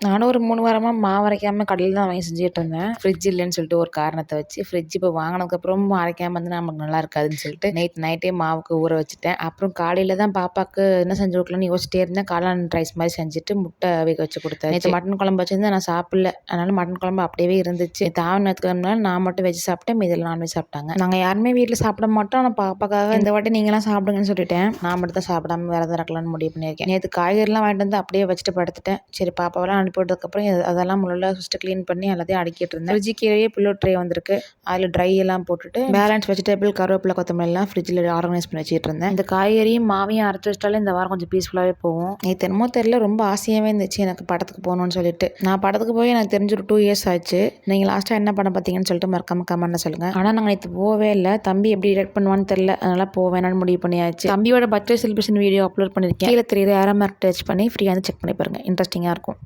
நானும் ஒரு 3 வாரமா மாவு அரைக்காம கடையில தான் வாங்கி செஞ்சுட்டு இருந்தேன். ஃப்ரிட்ஜ் இல்லன்னு சொல்லிட்டு ஒரு காரணத்த வச்சு, ஃப்ரிட்ஜ் இப்போ வாங்குனதுக்கப்புறமும் அரைக்காம இருந்தா நமக்கு நல்லா இருக்காதுன்னு சொல்லிட்டு, நேத்து நைட்டே மாவுக்கு ஊற வச்சுட்டேன். அப்புறம் காலையில தான் பாப்பாக்கு என்ன செஞ்சு கொடுக்கலாம்னு யோசிச்சிட்டே இருந்தேன். காளான் ரைஸ் மாரி செஞ்சுட்டு, முட்டை வேக வச்சு குடுத்தாச்சு. நேத்து மட்டன் குழம்பு வச்சிருந்தேன் நான் சாப்பிடல. அதனால மட்டன் குழம்பு அப்படியே இருந்துச்சு. ஞாயித்துக்கிழமைனால நான் மட்டும் வெஜ் சாப்பிட்டேன். மீதியெல்லாம் நான்வெஜ் சாப்பிட்டாங்க. நாங்க யாருமே வீட்ல சாப்பிட மாட்டோம். ஆனா பாப்பாக்காக இந்த வாட்டி நீங்கலாம் சாப்பிடுங்கன்னு சொல்லிட்டேன். நான் மட்டும் தான் சாப்பிடாம விரதம் இருக்கலாம்னு முடிவு பண்ணியிருக்கேன். நேத்து காய்கறிலாம் வாங்கிட்டு வந்து அப்படியே வச்சுட்டு படுத்துட்டேன். சரி பாப்பாவெல்லாம் அனுப்பி விட்டதுக்கப்புறம் அதெல்லாம் முள்ள ஃபஸ்ட்டு க்ளீன் பண்ணி எல்லாத்தையும் அடுக்கிட்டு இருந்தேன். ஃப்ரிட்ஜ் கீழேயே பில்லோ ட்ரே வந்திருக்கு. அதில் ட்ரை எல்லாம் போட்டுட்டு பேலன்ஸ் வெஜிடபிள் கருவேப்பிலை கொத்தமல்லாம் ஃப்ரிட்ஜில் ஆர்கனைஸ் பண்ணி வச்சுட்டு இருந்தேன். இந்த காய்கறியும் மாவையும் அரைச்சி வச்சிட்டாலே இந்த வாரம் கொஞ்சம் பீஸ்ஃபுல்லாகவே போகும். நேற்று என்னமோ தெரியல ரொம்ப ஆசையாகவே இருந்துச்சு எனக்கு படத்துக்கு போகணும்னு சொல்லிட்டு. நான் படத்துக்கு போய் எனக்கு தெரிஞ்சு ஒரு 2 இயர்ஸ் ஆச்சு. நீங்கள் லாஸ்ட்டாக என்ன படம் பார்த்தீங்கன்னு சொல்லிட்டு மறக்காம கமெண்ட்ல சொல்லுங்கள். ஆனால் நாங்கள் நேற்று போகவே இல்லை. தம்பி எப்படி ரியாக்ட் பண்ணுவான்னு தெரியல. அதனால போவேனான்னு முடிவு பண்ணியாச்சு. தம்பியோட பர்த்டே செலிப்ரேஷன் வீடியோ அப்லோட் பண்ணியிருக்கேன். கீழே தெரியுற ஏரோ மார்க் டச் பண்ணி ஃப்ரீயாக வந்து செக் பண்ணி பாருங்கள். இன்ட்ரெஸ்டிங்காக இருக்கும்.